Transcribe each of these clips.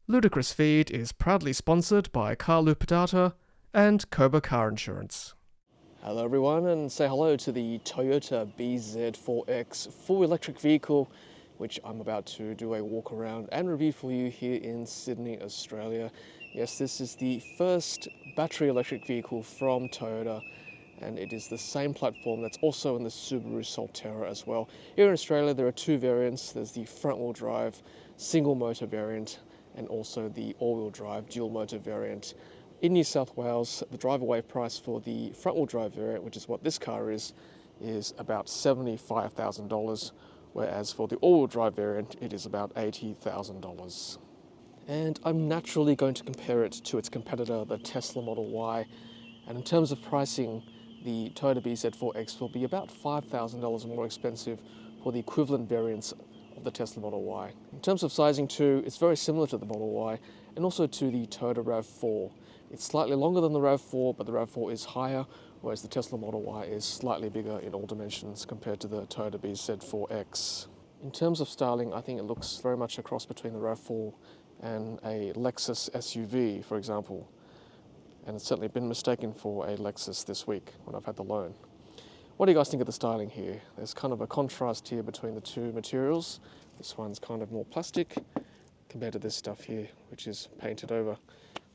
Ludicrous Feed is proudly sponsored by Carloop Data and KOBA Car Insurance. Hello everyone, and say hello to the Toyota bZ4X full electric vehicle, which I'm about to do a walk around and review for you here in Sydney, Australia. Yes, this is the first battery electric vehicle from Toyota, and it is the same platform that's also in the Subaru Solterra as well. Here in Australia there are two variants. There's the front wheel drive single motor variant and also the all-wheel drive dual motor variant. In New South Wales, the drive-away price for the front-wheel drive variant, which is what this car is about $75,000, whereas for the all-wheel drive variant, it is about $80,000. And I'm naturally going to compare it to its competitor, the Tesla Model Y. And in terms of pricing, the Toyota bZ4X will be about $5,000 more expensive for the equivalent variants of the Tesla Model Y. In terms of sizing too, it's very similar to the Model Y and also to the Toyota RAV4. It's slightly longer than the RAV4, but the RAV4 is higher, whereas the Tesla Model Y is slightly bigger in all dimensions compared to the Toyota bZ4X. In terms of styling, I think it looks very much a cross between the RAV4 and a Lexus SUV, for example. And it's certainly been mistaken for a Lexus this week when I've had the loan. What do you guys think of the styling here? There's kind of a contrast here between the two materials. This one's kind of more plastic compared to this stuff here, which is painted over.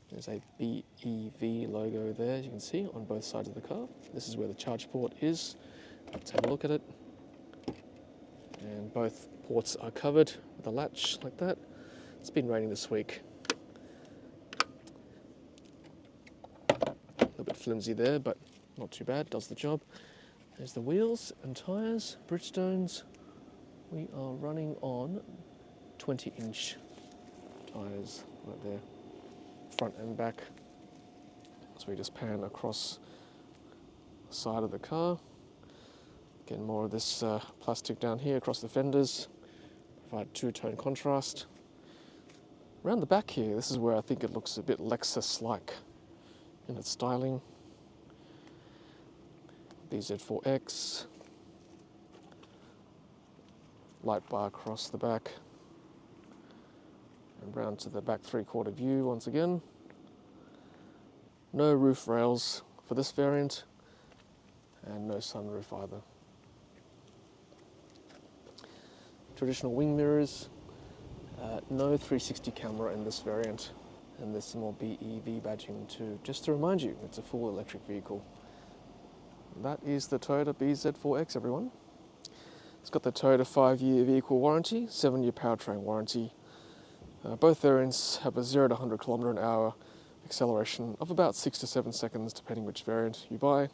There's a BEV logo there, as you can see, on both sides of the car. This is where the charge port is. Let's have a look at it. And both ports are covered with a latch like that. It's been raining this week. A little bit flimsy there, but not too bad, does the job. There's the wheels and tyres, Bridgestones. We are running on 20-inch tyres right there, front and back. So we just pan across the side of the car. Getting more of this plastic down here across the fenders, provide two-tone contrast. Around the back here, this is where I think it looks a bit Lexus-like in its styling. bZ4X, light bar across the back, and round to the back three-quarter view once again. No roof rails for this variant, and no sunroof either. Traditional wing mirrors, no 360 camera in this variant, and there's some more BEV badging too. Just to remind you, it's a full electric vehicle. That is the Toyota bZ4X, everyone. It's got the Toyota 5-year vehicle warranty, 7-year powertrain warranty. Both variants have a 0 to 100 km/h acceleration of about 6 to 7 seconds, depending which variant you buy.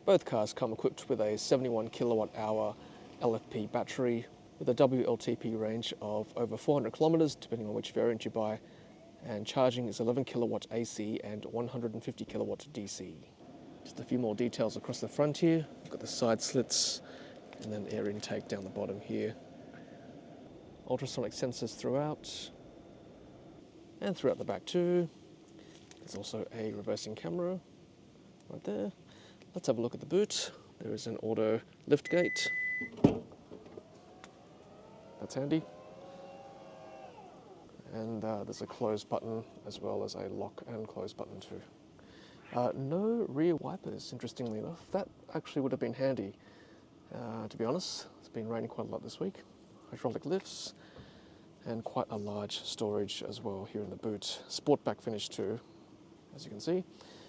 Both cars come equipped with a 71 kWh LFP battery with a WLTP range of over 400 kilometers, depending on which variant you buy. And charging is 11 kilowatt AC and 150 kilowatt DC. Just a few more details across the front here. We've got the side slits and then air intake down the bottom here. Ultrasonic sensors throughout and throughout the back too. There's also a reversing camera right there. Let's have a look at the boot. There is an auto lift gate. That's handy. And there's a close button as well as a lock and close button too. No rear wipers, interestingly enough. That actually would have been handy, to be honest. It's been raining quite a lot this week. Hydraulic lifts, and quite a large storage as well here in the boot. Sportback finish too, as you can see.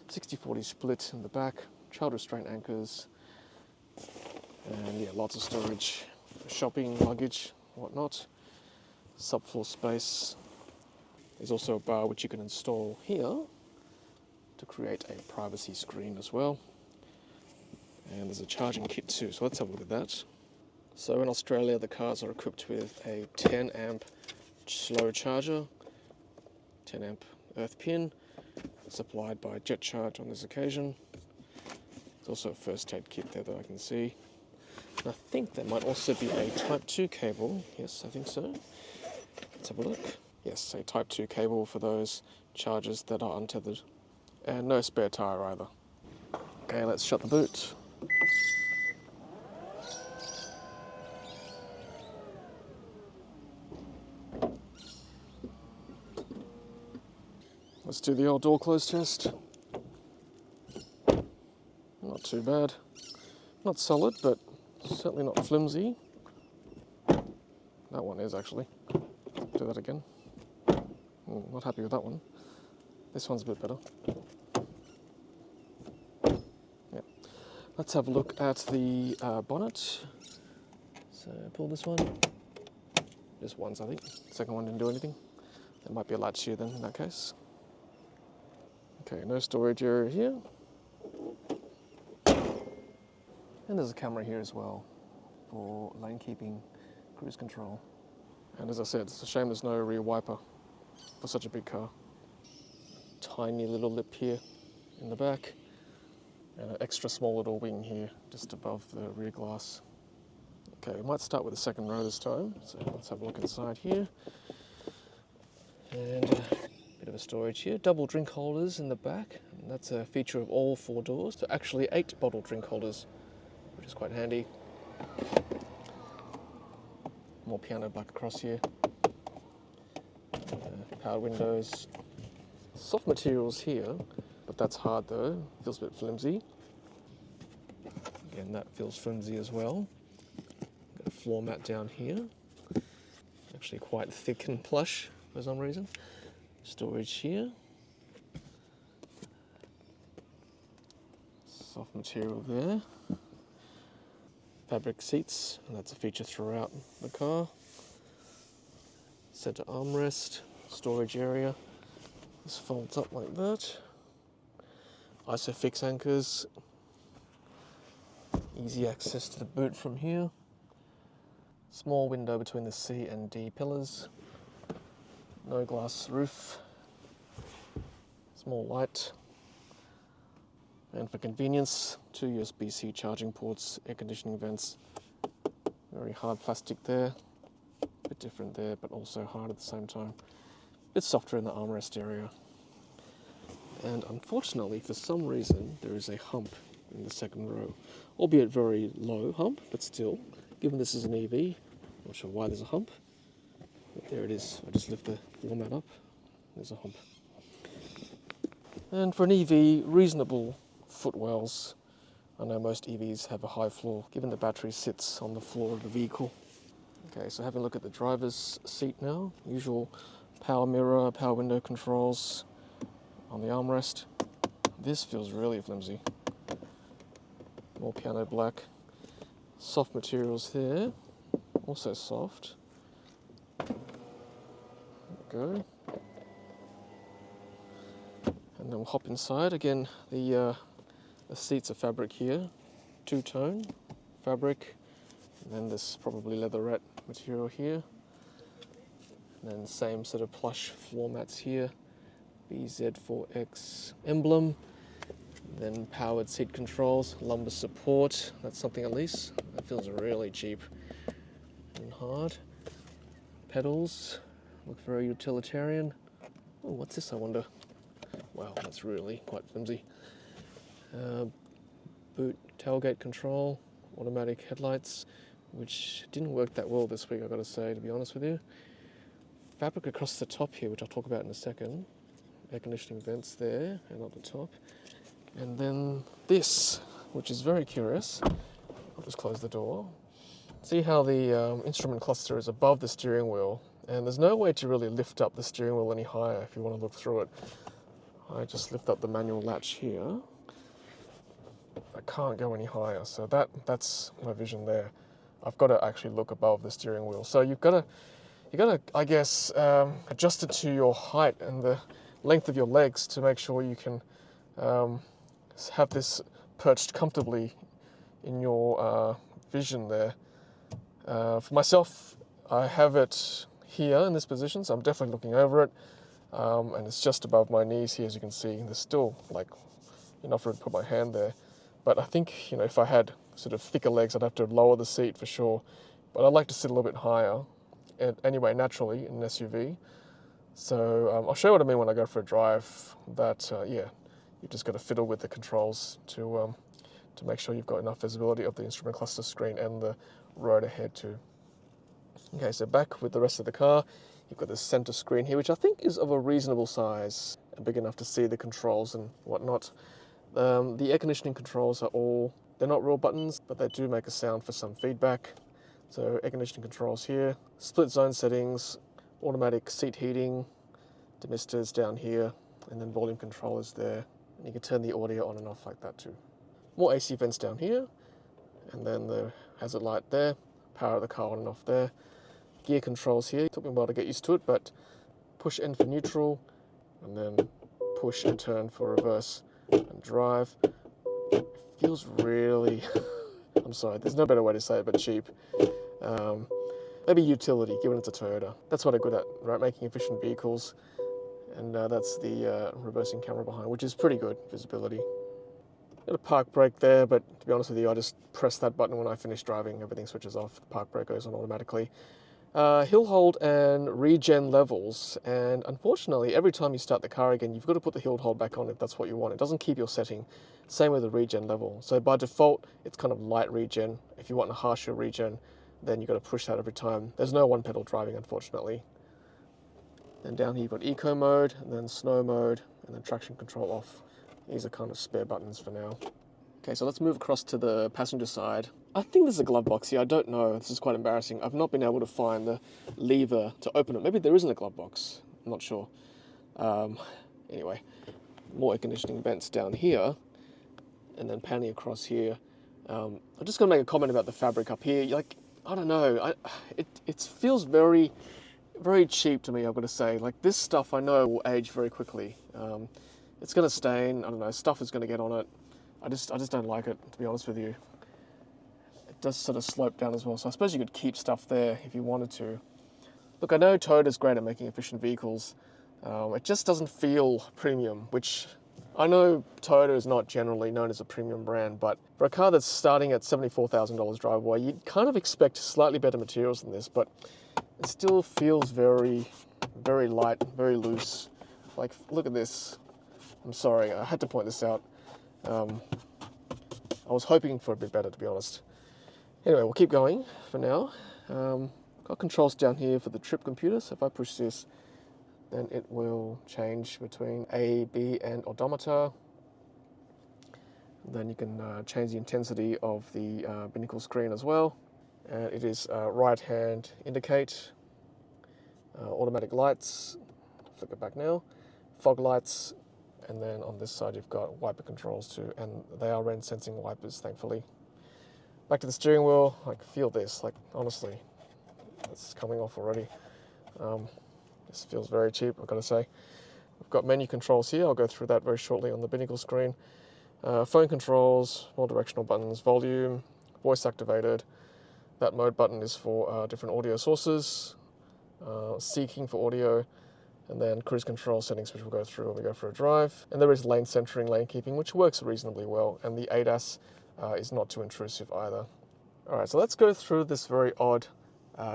60/40 split in the back, child restraint anchors, and yeah, lots of storage, shopping, luggage, whatnot. Subfloor space. There's also a bar which you can install here to create a privacy screen as well. And there's a charging kit too, so let's have a look at that. So in Australia, the cars are equipped with a 10 amp slow charger, 10 amp earth pin, supplied by Jet Charge on this occasion. There's also a first aid kit there that I can see. And I think there might also be a Type 2 cable. Yes, I think so. Let's have a look. Yes, a Type 2 cable for those chargers that are untethered. And no spare tyre either. Okay, let's shut the boot. Let's do the old door close test. Not too bad. Not solid, but certainly not flimsy. That one is actually. Do that again. Not happy with that one. This one's a bit better. Yeah. Let's have a look at the bonnet. So pull this one. Just once, I think. Second one didn't do anything. There might be a latch here then in that case. Okay, no storage area here. And there's a camera here as well for lane keeping, cruise control. And as I said, it's a shame there's no rear wiper for such a big car. Tiny little lip here in the back, and an extra small little wing here just above the rear glass. Okay, we might start with the second row this time, so let's have a look inside here. And a bit of a storage here. Double drink holders in the back, and that's a feature of all 4 doors. So actually 8 bottle drink holders, which is quite handy. More piano black across here. Power windows. Soft materials here, but that's hard though. Feels a bit flimsy. Again, that feels flimsy as well. Got a floor mat down here. Actually quite thick and plush for some reason. Storage here. Soft material there. Fabric seats, and that's a feature throughout the car. Center armrest, storage area. This folds up like that. Isofix anchors. Easy access to the boot from here. Small window between the C and D pillars. No glass roof. Small light. And for convenience, 2 USB-C charging ports, air conditioning vents. Very hard plastic there. A bit different there, but also hard at the same time. A bit softer in the armrest area. And unfortunately, for some reason, there is a hump in the second row. Albeit very low hump, but still, given this is an EV, not sure why there's a hump. But there it is. I just lift the floor mat up. There's a hump. And for an EV, reasonable footwells. I know most EVs have a high floor, given the battery sits on the floor of the vehicle. Okay, so having a look at the driver's seat now. Usual power mirror, power window controls on the armrest. This feels really flimsy. More piano black. Soft materials there, also soft. There we go. And then we'll hop inside. Again, the seats are fabric here, 2-tone fabric. And then this probably leatherette material here. And then same sort of plush floor mats here. bZ4X emblem. Then powered seat controls, lumbar support. That's something at least. That feels really cheap and hard. Pedals look very utilitarian. Oh, what's this, I wonder? Wow, that's really quite flimsy. Boot tailgate control, automatic headlights, which didn't work that well this week, I've got to say, to be honest with you. Fabric across the top here, which I'll talk about in a second. Air conditioning vents there and at the top. And then this, which is very curious. I'll just close the door. See how the instrument cluster is above the steering wheel, and there's no way to really lift up the steering wheel any higher if you want to look through it. I just lift up the manual latch here. I can't go any higher, so that's my vision there. I've got to actually look above the steering wheel. So you've got to, I guess, adjust it to your height and the length of your legs to make sure you can have this perched comfortably in your vision there. For myself, I have it here in this position, so I'm definitely looking over it, and it's just above my knees here, as you can see. There's still like enough room to put my hand there, but I think, you know, if I had sort of thicker legs, I'd have to lower the seat for sure, but I'd like to sit a little bit higher, and anyway, naturally in an SUV. So I'll show you what I mean when I go for a drive, that yeah, you've just got to fiddle with the controls to make sure you've got enough visibility of the instrument cluster screen and the road ahead too. Okay, so back with the rest of the car. You've got this center screen here, which I think is of a reasonable size and big enough to see the controls and whatnot. The air conditioning controls they're not real buttons, but they do make a sound for some feedback. So air conditioning controls here, split zone settings, automatic seat heating, demisters down here, and then volume controllers there. And you can turn the audio on and off like that too. More AC vents down here, and then the hazard light there, power of the car on and off there. Gear controls here, took me a while to get used to it, but push N for neutral, and then push and turn for reverse and drive. It feels really, I'm sorry, there's no better way to say it, but cheap. Maybe utility, given it's a Toyota. That's what I'm good at, right? Making efficient vehicles. And that's the reversing camera behind, which is pretty good visibility. Got a park brake there, but to be honest with you, I just press that button when I finish driving. Everything switches off. The park brake goes on automatically. Hill hold and regen levels, and unfortunately, every time you start the car again, you've got to put the hill hold back on if that's what you want. It doesn't keep your setting. Same with the regen level. So by default, it's kind of light regen. If you want a harsher regen, then you've got to push that every time. There's no one pedal driving, unfortunately. And down here you've got eco mode, and then snow mode, and then traction control off. These are kind of spare buttons for now. Okay, so let's move across to the passenger side. I think there's a glove box here, I don't know, this is quite embarrassing. I've not been able to find the lever to open it. Maybe there isn't a glove box, I'm not sure. Anyway, more air conditioning vents down here, and then panning across here. I'm just gonna make a comment about the fabric up here. Like, I don't know, it feels very cheap to me, I've got to say. Like, this stuff I know will age very quickly. It's going to stain, I don't know, stuff is going to get on it. I just don't like it, to be honest with you. It does sort of slope down as well, so I suppose you could keep stuff there if you wanted to. Look, I know Toyota's great at making efficient vehicles. It just doesn't feel premium, which I know Toyota is not generally known as a premium brand, but for a car that's starting at $74,000 driveway, you'd kind of expect slightly better materials than this, but it still feels very, very light, very loose. Like, look at this. I'm sorry, I had to point this out. I was hoping for a bit better, to be honest. Anyway, we'll keep going for now. Got controls down here for the trip computer, so if I push this, then it will change between A, B, and odometer. Then you can change the intensity of the binnacle screen as well. And it is right hand indicate, automatic lights, flick it back now, fog lights, and then on this side you've got wiper controls too, and they are rain sensing wipers, thankfully. Back to the steering wheel, like, feel this, like, honestly, it's coming off already. This feels very cheap, I've got to say. We've got menu controls here, I'll go through that very shortly on the binnacle screen. Phone controls, more directional buttons, volume, voice activated. That mode button is for different audio sources, seeking for audio, and then cruise control settings, which we'll go through when we go for a drive. And there is lane centering, lane keeping, which works reasonably well, and the ADAS is not too intrusive either. All right, so let's go through this very odd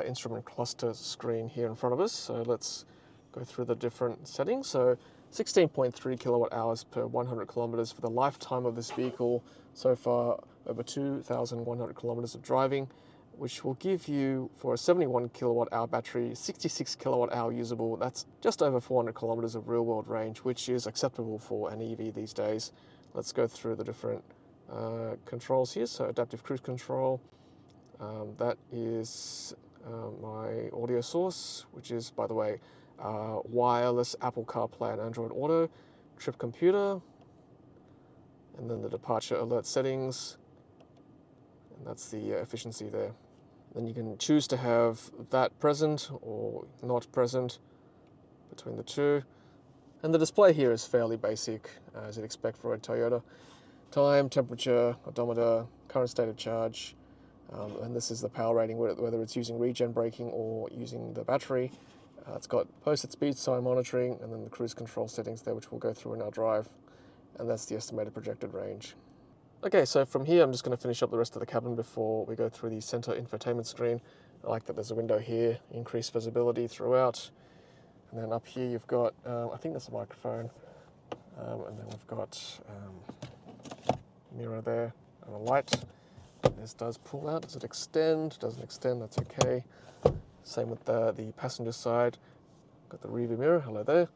instrument cluster screen here in front of us. So let's go through the different settings. So 16.3 kilowatt hours per 100 kilometers for the lifetime of this vehicle. So far, over 2,100 kilometers of driving, which will give you, for a 71 kilowatt hour battery, 66 kilowatt hour usable. That's just over 400 kilometers of real world range, which is acceptable for an EV these days. Let's go through the different controls here. So adaptive cruise control, that is my audio source, which is, by the way, wireless Apple CarPlay and Android Auto, trip computer, and then the departure alert settings, and that's the efficiency there. Then you can choose to have that present or not present between the two. And the display here is fairly basic, as you'd expect for a Toyota. Time, temperature, odometer, current state of charge, and this is the power rating, whether it's using Regen Braking or using the battery. It's got posted speed sign monitoring, and then the cruise control settings there, which we'll go through in our drive. And that's the estimated projected range. Okay, so from here I'm just going to finish up the rest of the cabin before we go through the center infotainment screen. I like that there's a window here, increased visibility throughout. And then up here you've got, I think that's a microphone, and then we've got a mirror there and a light. This does pull out. Does it extend? Doesn't extend, that's okay. Same with the passenger side. Got the rear view mirror, hello there.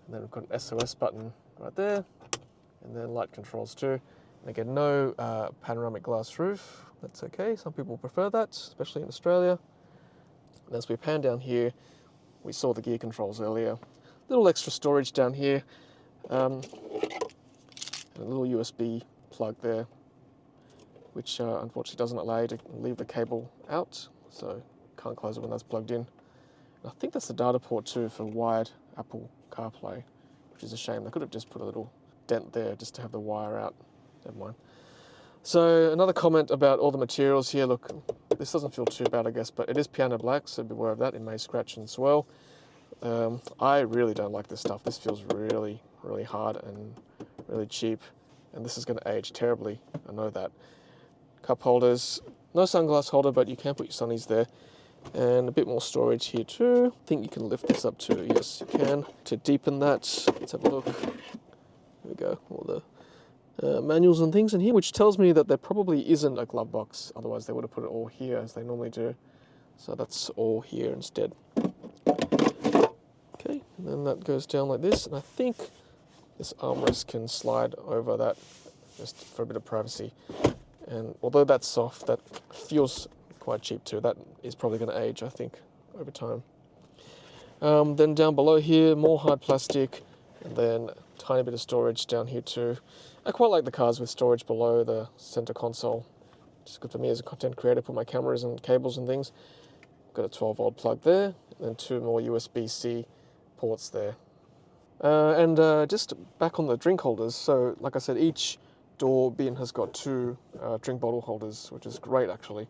And then we've got an SOS button right there. And then light controls too. And again, no panoramic glass roof. That's okay, some people prefer that, especially in Australia. And as we pan down here, we saw the gear controls earlier. Little extra storage down here. And a little USB plug there, which unfortunately doesn't allow you to leave the cable out, so can't close it when that's plugged in. And I think that's the data port too for wired Apple CarPlay, which is a shame. They could have just put a little dent there just to have the wire out. Never mind. So another comment about all the materials here. Look, this doesn't feel too bad, I guess, but it is piano black, so beware of that. It may scratch and swell. I really don't like this stuff. This feels really, really hard and really cheap, and this is going to age terribly. I know that. Cup holders, no sunglass holder, but you can put your sunnies there. And a bit more storage here too. I think you can lift this up too. Yes, you can. To deepen that, let's have a look. Here we go. All the manuals and things in here, which tells me that there probably isn't a glove box. Otherwise, they would have put it all here as they normally do. So that's all here instead. Okay, and then that goes down like this. And I think this armrest can slide over that just for a bit of privacy. And although that's soft, that feels quite cheap too. That is probably going to age, I think, over time. Then down below here, more hard plastic, and then a tiny bit of storage down here too. I quite like the cars with storage below the center console. It's good for me as a content creator, put my cameras and cables and things. Got a 12-volt plug there, and then 2 more USB-C ports there. And just back on the drink holders, so like I said, each door bin has got 2 drink bottle holders, which is great actually.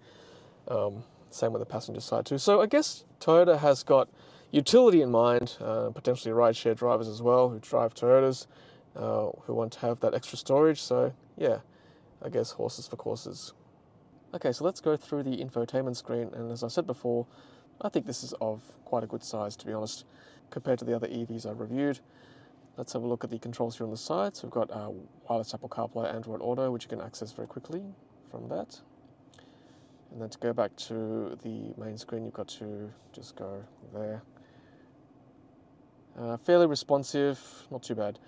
Same with the passenger side too. So I guess Toyota has got utility in mind, potentially rideshare drivers as well who drive Toyotas, who want to have that extra storage. So yeah, I guess horses for courses. Okay, so let's go through the infotainment screen, and as I said before, I think this is of quite a good size, to be honest, compared to the other EVs I've reviewed. Let's have a look at the controls here on the side. So we've got wireless Apple CarPlay, Android Auto, which you can access very quickly from that. And then to go back to the main screen, you've got to just go there. Fairly responsive, not too bad.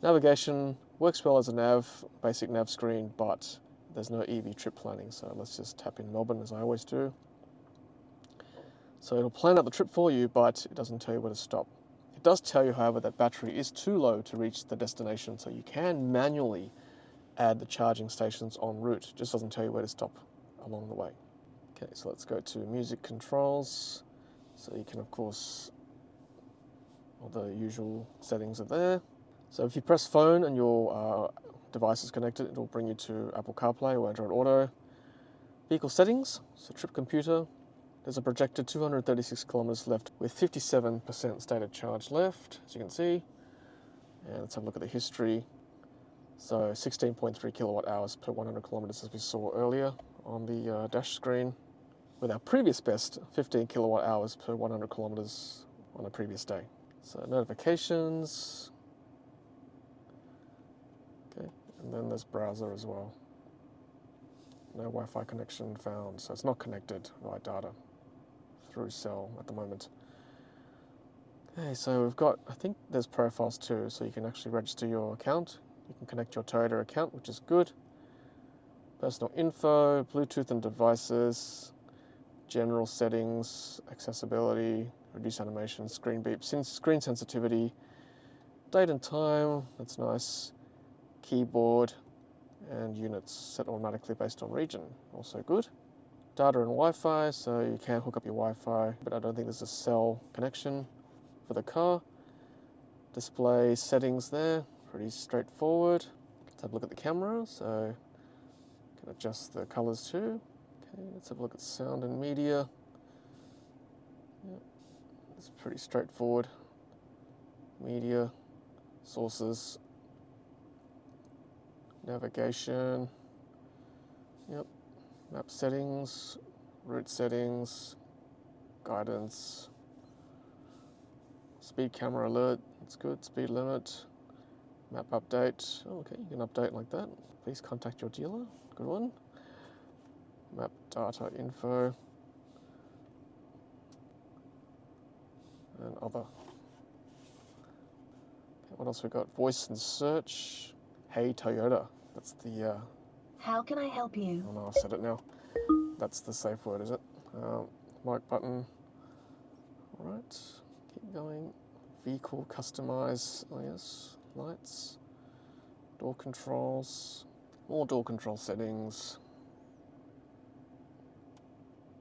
Navigation works well as a basic nav screen, but there's no EV trip planning, so let's just tap in Melbourne as I always do. So it'll plan out the trip for you, but it doesn't tell you where to stop. It does tell you, however, that battery is too low to reach the destination, so you can manually add the charging stations en route. It just doesn't tell you where to stop along the way. Okay, so let's go to music controls. So you can, of course, all the usual settings are there. So if you press phone and your device is connected, it will bring you to Apple CarPlay or Android Auto. Vehicle settings, so trip computer. There's a projected 236 kilometers left with 57% stated charge left, as you can see. And let's have a look at the history. So 16.3 kilowatt hours per 100 kilometers, as we saw earlier on the dash screen, with our previous best 15 kilowatt hours per 100 kilometers on a previous day. So notifications. Okay, and then there's browser as well. No Wi-Fi connection found, so it's not connected via data through cell at the moment. Okay, so we've got, I think there's profiles too, so you can actually register your account. You can connect your Toyota account, which is good. Personal info, Bluetooth and devices, general settings, accessibility, reduce animation, screen beep, screen sensitivity, date and time, that's nice, keyboard, and units set automatically based on region, also good. Data and Wi-Fi, so you can hook up your Wi-Fi, but I don't think there's a cell connection for the car. Display settings there, pretty straightforward. Let's have a look at the camera, so you can adjust the colors too. Okay, let's have a look at sound and media. Yep, it's pretty straightforward. Media, sources, navigation, yep, map settings, route settings, guidance, speed camera alert, that's good, speed limit, map update, oh, okay, you can update like that. Please contact your dealer, good one. Map data info, and other. What else we got? Voice and search. Hey Toyota. That's the... How can I help you? Oh no, I've said it now. That's the safe word, is it? Mic button. Alright, keep going. Vehicle customize, oh yes, lights. Door controls. More door control settings.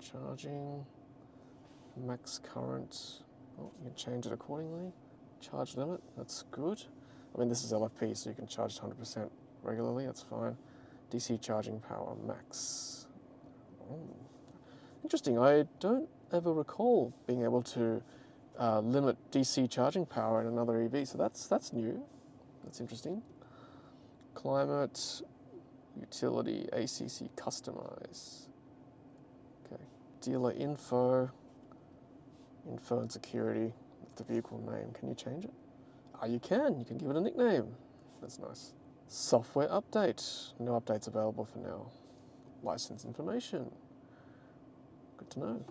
Charging. Max current. Oh, you can change it accordingly. Charge limit, that's good. I mean, this is LFP, so you can charge 100% regularly, that's fine. DC charging power, max. Oh. Interesting, I don't ever recall being able to limit DC charging power in another EV, so that's new. That's interesting. Climate, utility, ACC customize. Okay, dealer info and security, the vehicle name. Can you change it? Oh, you can give it a nickname. That's nice. Software update, no updates available for now. License information, good to know.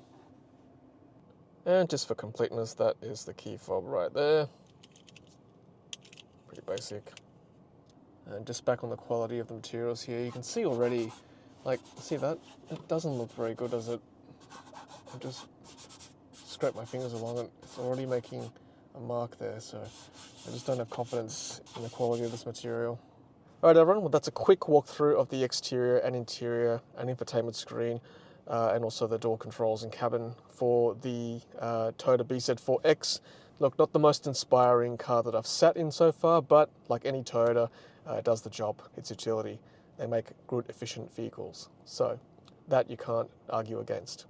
And just for completeness, that is the key fob right there. Pretty basic. And just back on the quality of the materials here, you can see already, like, see that? It doesn't look very good, does it? I just scrape my fingers along it. It's already making a mark there, so I just don't have confidence in the quality of this material. Alright everyone, well that's a quick walkthrough of the exterior and interior and infotainment screen and also the door controls and cabin for the Toyota bZ4X. Look, not the most inspiring car that I've sat in so far, but like any Toyota, it does the job. It's utility. They make good, efficient vehicles. So that you can't argue against.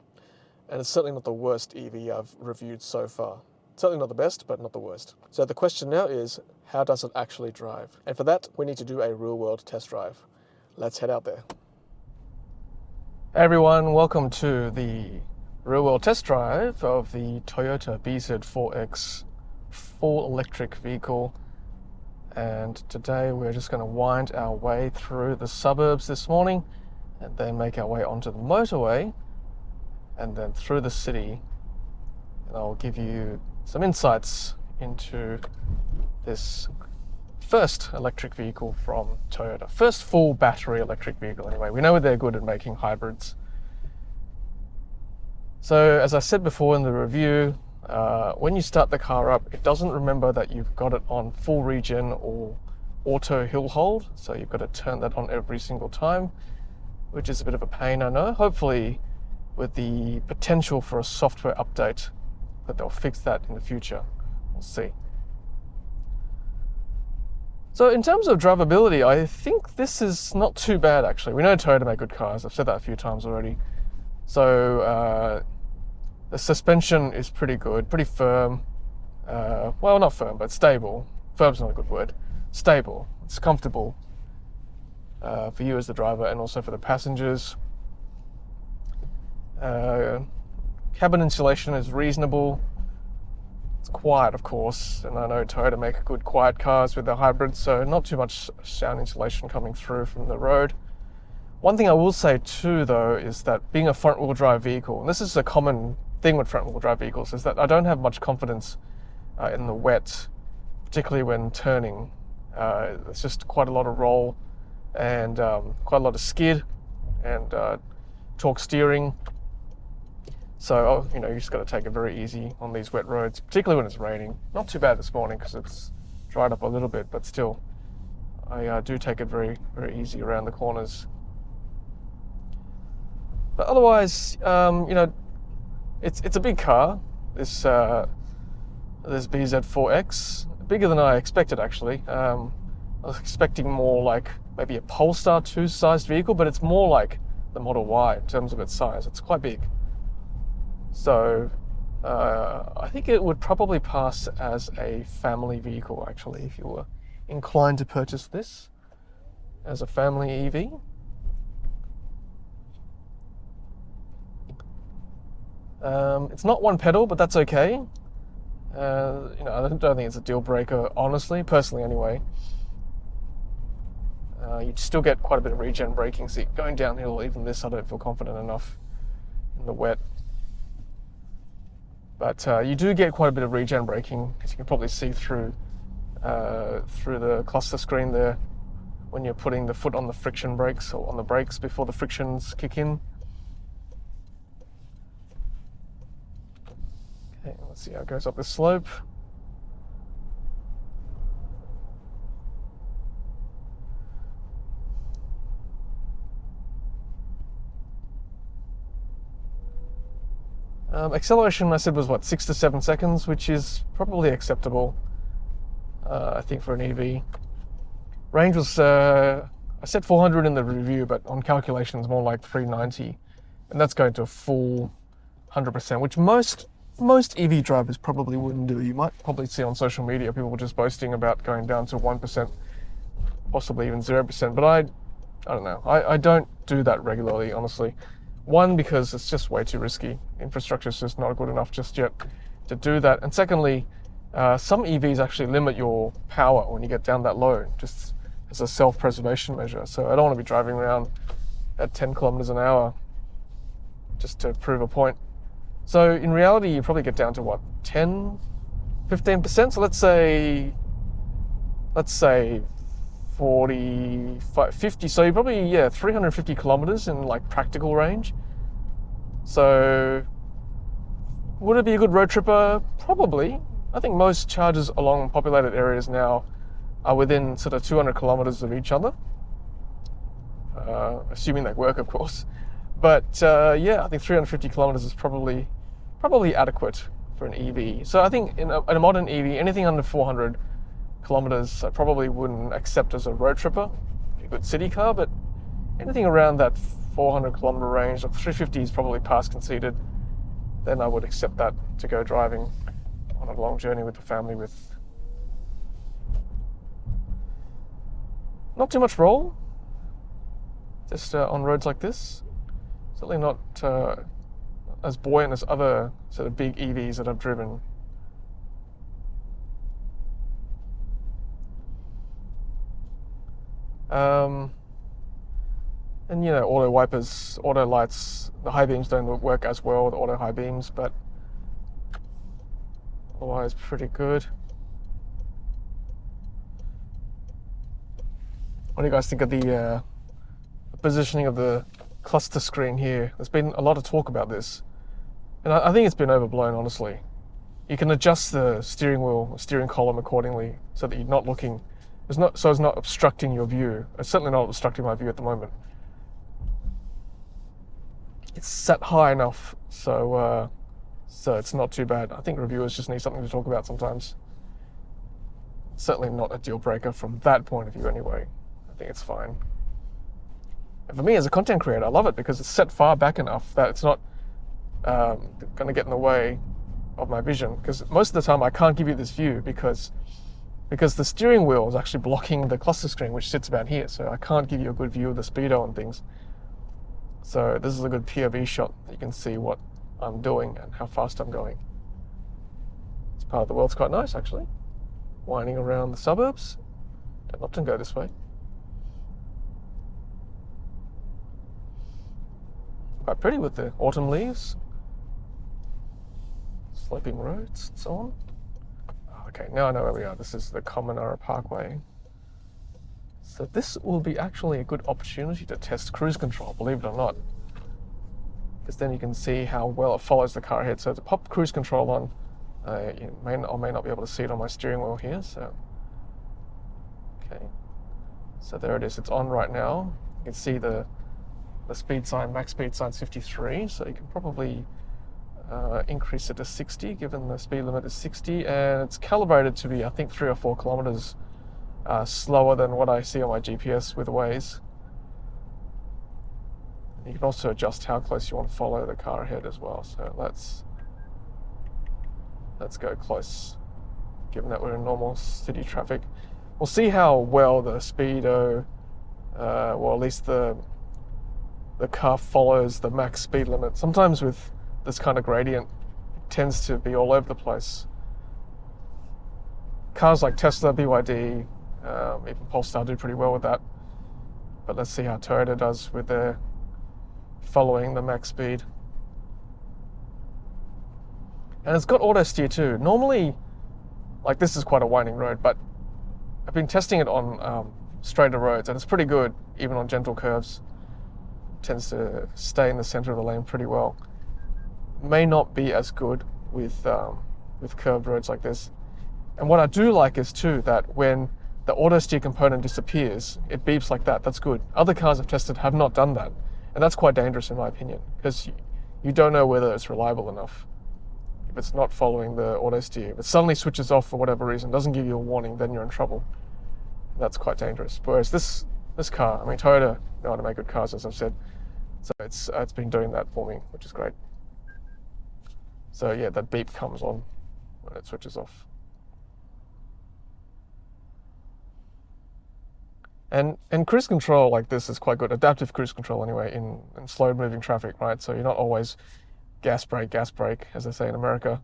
And it's certainly not the worst EV I've reviewed so far. Certainly not the best, but not the worst. So the question now is, how does it actually drive? And for that, we need to do a real-world test drive. Let's head out there. Hey everyone, welcome to the real-world test drive of the Toyota bZ4X full electric vehicle. And today we're just going to wind our way through the suburbs this morning and then make our way onto the motorway and then through the city. And I'll give you some insights into this first electric vehicle from Toyota. First full battery electric vehicle anyway. We know they're good at making hybrids. So as I said before in the review, when you start the car up, it doesn't remember that you've got it on full regen or auto hill hold. So you've got to turn that on every single time, which is a bit of a pain, I know. Hopefully with the potential for a software update, that they'll fix that in the future. We'll see. So in terms of drivability, I think this is not too bad actually. We know Toyota make good cars. I've said that a few times already. So the suspension is pretty good, pretty firm. Well, not firm, but stable. Firm's not a good word. Stable. It's comfortable for you as the driver and also for the passengers. Cabin insulation is reasonable. It's quiet, of course, and I know Toyota make good quiet cars with their hybrids, so not too much sound insulation coming through from the road. One thing I will say too, though, is that being a front-wheel drive vehicle, and this is a common thing with front-wheel drive vehicles, is that I don't have much confidence in the wet, particularly when turning. It's just quite a lot of roll and quite a lot of skid and torque steering. So, you know, you just got to take it very easy on these wet roads, particularly when it's raining. Not too bad this morning because it's dried up a little bit, but still, I do take it very, very easy around the corners. But otherwise, you know, it's a big car. This bZ4X, bigger than I expected actually. I was expecting more like maybe a Polestar 2 sized vehicle, but it's more like the Model Y in terms of its size. It's quite big. So I think it would probably pass as a family vehicle actually, if you were inclined to purchase this as a family EV. It's not one pedal, but that's okay. You know, I don't think it's a deal breaker, honestly, personally anyway. You'd still get quite a bit of regen braking, so going downhill, even this I don't feel confident enough in the wet. But you do get quite a bit of regen braking, as you can probably see through through the cluster screen there when you're putting the foot on the friction brakes or on the brakes before the frictions kick in. Okay, let's see how it goes up this slope. Acceleration, I said, was what, 6 to 7 seconds, which is probably acceptable, I think, for an EV. Range was, I said 400 in the review, but on calculations more like 390, and that's going to a full 100%, which most EV drivers probably wouldn't do. You might probably see on social media people just boasting about going down to 1%, possibly even 0%, but I don't know. I don't do that regularly, honestly. One, because it's just way too risky. Infrastructure is just not good enough just yet to do that. And secondly, some EVs actually limit your power when you get down that low, just as a self-preservation measure. So I don't want to be driving around at 10 kilometers an hour just to prove a point. So in reality, you probably get down to what, 10, 15%? So let's say 40, 50, so you're probably, 350 kilometers in like practical range. So would it be a good road tripper? Probably. I think most chargers along populated areas now are within sort of 200 kilometers of each other, assuming they work, of course. But I think 350 kilometers is probably adequate for an EV. So I think in a modern EV, anything under 400 kilometers I probably wouldn't accept as a road tripper, a good city car, but anything around that 400 kilometer range, like 350 is probably past conceded, then I would accept that to go driving on a long journey with the family with. Not too much roll, just on roads like this. Certainly not as buoyant as other sort of big EVs that I've driven. And auto wipers, auto lights, the high beams don't work as well with auto high beams, but otherwise pretty good. What do you guys think of the positioning of the cluster screen here? There's been a lot of talk about this, and I think it's been overblown, honestly. You can adjust the steering wheel, steering column accordingly so that you're not looking. It's not obstructing your view. It's certainly not obstructing my view at the moment. It's set high enough, so it's not too bad. I think reviewers just need something to talk about sometimes. Certainly not a deal breaker from that point of view anyway. I think it's fine. And for me as a content creator, I love it because it's set far back enough that it's not going to get in the way of my vision. Because most of the time I can't give you this view because the steering wheel is actually blocking the cluster screen, which sits about here, so I can't give you a good view of the speedo and things. So this is a good POV shot. You can see what I'm doing and how fast I'm going. This part of the world's quite nice, actually. Winding around the suburbs. Don't often go this way. Quite pretty with the autumn leaves. Sloping roads and so on. Okay, now I know where we are. This is the Common Parkway. So this will be actually a good opportunity to test cruise control, believe it or not. Because then you can see how well it follows the car ahead. So to pop cruise control on, you may not be able to see it on my steering wheel here. So, okay. So there it is. It's on right now. You can see the speed sign, max speed sign is 53. So you can probably increase it to 60, given the speed limit is 60, and it's calibrated to be, I think, 3 or 4 kilometers slower than what I see on my GPS with Waze. You can also adjust how close you want to follow the car ahead as well. So let's go close, given that we're in normal city traffic. We'll see how well the speedo, or at least the car follows the max speed limit. Sometimes with this kind of gradient, it tends to be all over the place. Cars like Tesla, BYD, even Polestar do pretty well with that. But let's see how Toyota does with their following the max speed. And it's got auto steer too. Normally, like, this is quite a winding road, but I've been testing it on straighter roads, and it's pretty good, even on gentle curves. Tends to stay in the center of the lane pretty well. May not be as good with curved roads like this. And what I do like is too that when the auto steer component disappears, it beeps like that. That's good. Other cars I've tested have not done that, and that's quite dangerous in my opinion, because you don't know whether it's reliable enough. If it's not following the auto steer, if it suddenly switches off for whatever reason, doesn't give you a warning, then you're in trouble. That's quite dangerous. Whereas this car, I mean, Toyota know how to make good cars, as I've said, so it's been doing that for me, which is great. So yeah, that beep comes on when it switches off. And cruise control like this is quite good. Adaptive cruise control anyway in slow moving traffic, right? So you're not always gas brake, as they say in America.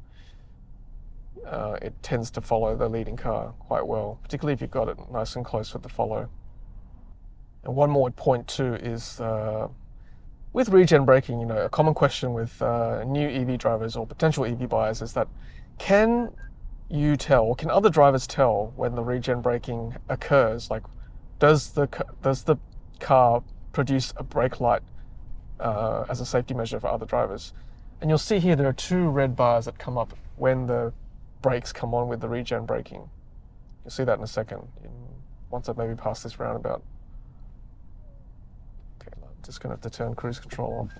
It tends to follow the leading car quite well, particularly if you've got it nice and close with the follow. And one more point too is with regen braking, a common question with new EV drivers or potential EV buyers is that can you tell, or can other drivers tell when the regen braking occurs? Like, does the car produce a brake light as a safety measure for other drivers? And you'll see here there are two red bars that come up when the brakes come on with the regen braking. You'll see that in a second, once I've maybe passed this roundabout. Okay, I'm just going to have to turn cruise control off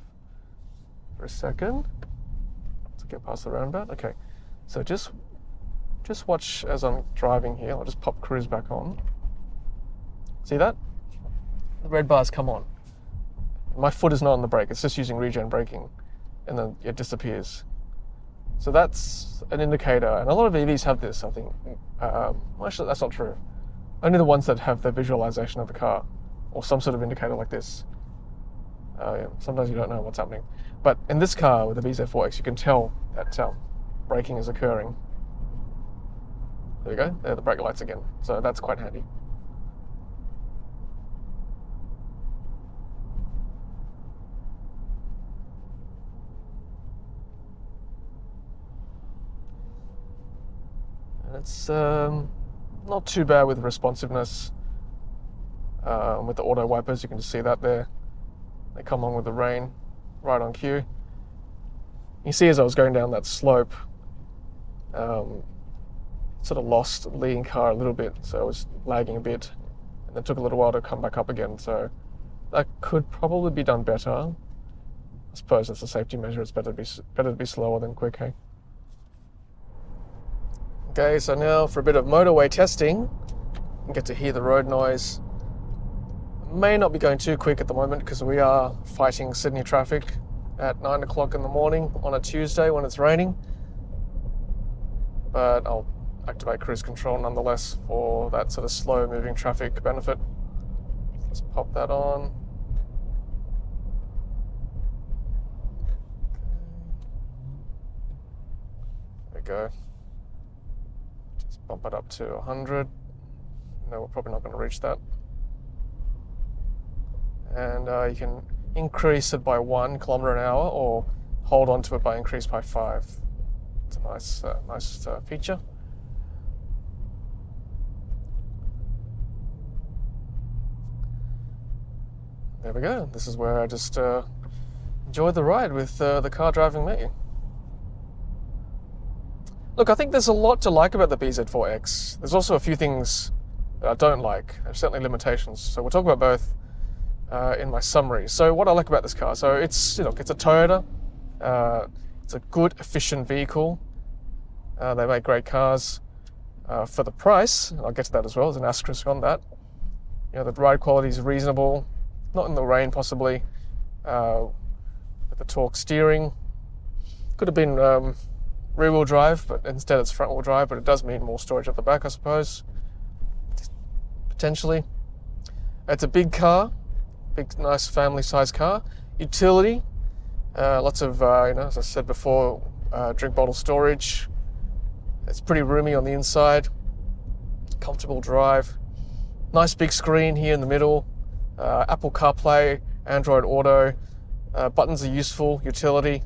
for a second to get past the roundabout. Okay, so just watch as I'm driving here. I'll just pop cruise back on. See that? The red bars come on. My foot is not on the brake, it's just using regen braking, and then it disappears. So that's an indicator, and a lot of EVs have this, I think. Actually, that's not true. Only the ones that have the visualization of the car, or some sort of indicator like this. Yeah, sometimes you don't know what's happening. But in this car with the bZ4X, you can tell that braking is occurring. There you go, there are the brake lights again. So that's quite handy. It's not too bad with responsiveness. With the auto wipers, you can just see that there. They come on with the rain, right on cue. You see as I was going down that slope, sort of lost the leading car a little bit, so I was lagging a bit, and it took a little while to come back up again, so that could probably be done better. I suppose that's a safety measure, it's better to be slower than quick, hey? Okay, so now for a bit of motorway testing, you get to hear the road noise. May not be going too quick at the moment because we are fighting Sydney traffic at 9 o'clock in the morning on a Tuesday when it's raining. But I'll activate cruise control nonetheless for that sort of slow moving traffic benefit. Let's pop that on. There we go. Bump it up to 100. No, we're probably not going to reach that. And you can increase it by 1 kilometer an hour or hold on to it by increase by 5. It's a nice feature. There we go. This is where I just enjoy the ride with the car driving me. Look, I think there's a lot to like about the bZ4X. There's also a few things that I don't like. There's certainly limitations. So we'll talk about both in my summary. So what I like about this car, so it's a Toyota. It's a good, efficient vehicle. They make great cars for the price. And I'll get to that as well. There's an asterisk on that. The ride quality is reasonable. Not in the rain, possibly. With the torque steering. Could have been rear-wheel drive, but instead it's front-wheel drive, but it does mean more storage at the back, I suppose, potentially. It's a big car, big, nice family-sized car. Utility, lots of, as I said before, drink bottle storage. It's pretty roomy on the inside, comfortable drive. Nice big screen here in the middle, Apple CarPlay, Android Auto, buttons are useful, utility.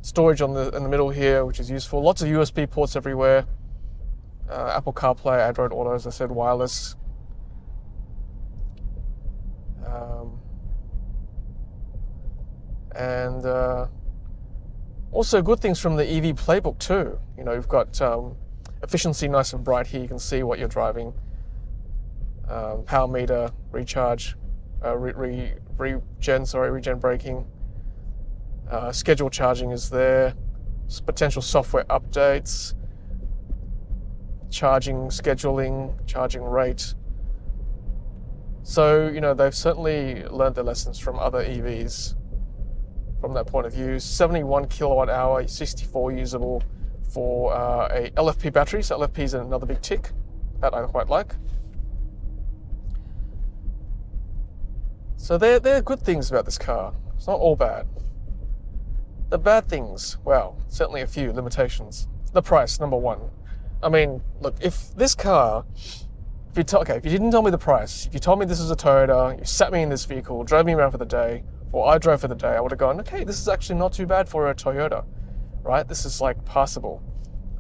Storage in the middle here, which is useful. Lots of USB ports everywhere. Apple CarPlay, Android Auto, as I said, wireless. And also good things from the EV playbook too. You know, you've got efficiency nice and bright here. You can see what you're driving. Power meter, recharge, regen braking. Scheduled charging is there. Potential software updates. Charging scheduling, charging rate. So, you know, they've certainly learned their lessons from other EVs from that point of view. 71 kilowatt hour, 64 usable for a LFP battery. So LFP is another big tick that I quite like. So they're good things about this car. It's not all bad. The bad things, well, certainly a few limitations. The price, number one. I mean, look, if this car, if you didn't tell me the price, if you told me this is a Toyota, you sat me in this vehicle, drove me around for the day, or I drove for the day, I would have gone, okay, this is actually not too bad for a Toyota, right? This is like passable.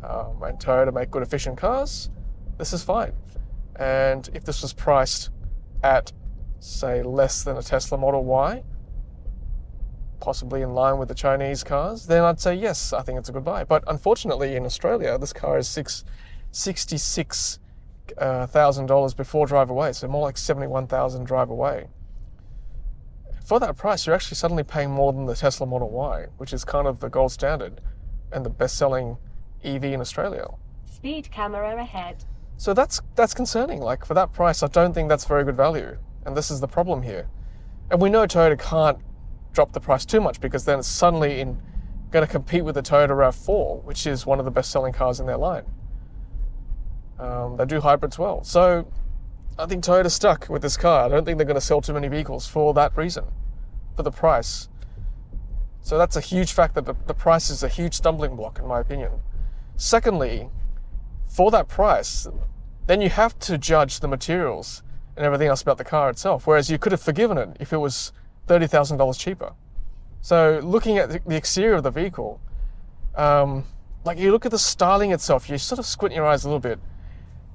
And Toyota make good efficient cars, this is fine. And if this was priced at, say, less than a Tesla Model Y, possibly in line with the Chinese cars, then I'd say yes, I think it's a good buy. But unfortunately in Australia, this car is $66,000 before drive away, so more like 71,000 drive away. For that price, you're actually suddenly paying more than the Tesla Model Y, which is kind of the gold standard and the best-selling EV in Australia. Speed camera ahead. So that's concerning. Like, for that price, I don't think that's very good value, and this is the problem here. And we know Toyota can't drop the price too much because then it's suddenly going to compete with the Toyota RAV4, which is one of the best-selling cars in their line. They do hybrids well. So I think Toyota's stuck with this car. I don't think they're going to sell too many vehicles for that reason, for the price. So that's a huge factor. The price is a huge stumbling block, in my opinion. Secondly, for that price, then you have to judge the materials and everything else about the car itself, whereas you could have forgiven it if it was $30,000 cheaper. So looking at the exterior of the vehicle, like you look at the styling itself, you sort of squint your eyes a little bit.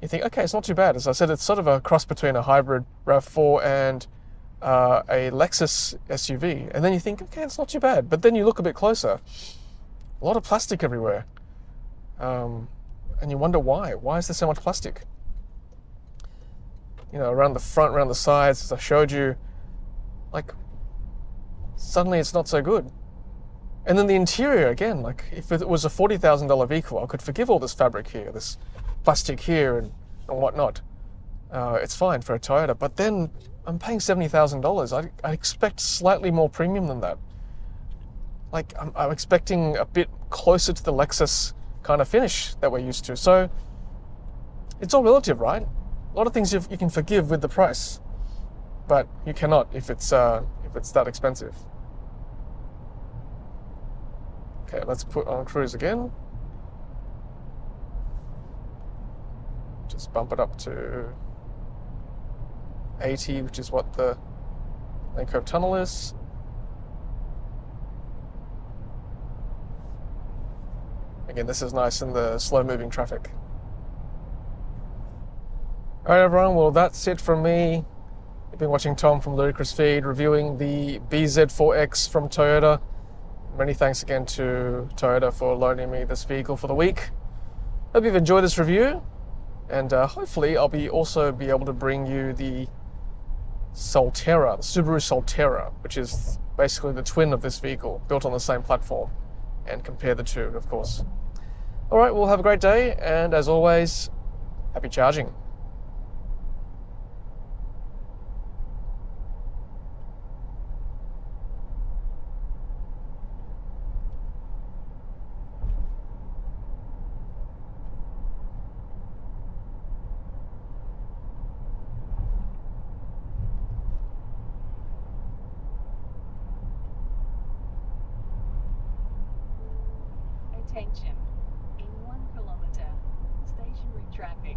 You think, okay, it's not too bad. As I said, it's sort of a cross between a hybrid RAV4 and a Lexus SUV. And then you think, okay, it's not too bad. But then you look a bit closer. A lot of plastic everywhere. And you wonder why. Why is there so much plastic? You know, around the front, around the sides, as I showed you, like, suddenly it's not so good. And then the interior, again, like, if it was a $40,000 vehicle, I could forgive all this fabric here, this plastic here and whatnot. It's fine for a Toyota, but then I'm paying $70,000. I expect slightly more premium than that. Like, I'm expecting a bit closer to the Lexus kind of finish that we're used to. So it's all relative, right? A lot of things you can forgive with the price, but you cannot if it's that expensive. Okay, let's put on cruise again. Just bump it up to 80, which is what the Lane Cove Tunnel is. Again, this is nice in the slow-moving traffic. All right, everyone. Well, that's it from me. You've been watching Tom from Ludicrous Feed reviewing the bZ4X from Toyota. Many thanks again to Toyota for loaning me this vehicle for the week. Hope you've enjoyed this review, and hopefully I'll also be able to bring you the Solterra, the Subaru Solterra, which is basically the twin of this vehicle, built on the same platform, and compare the two, of course. All right, well, have a great day, and as always, happy charging. Attention. In 1 kilometer, stationary traffic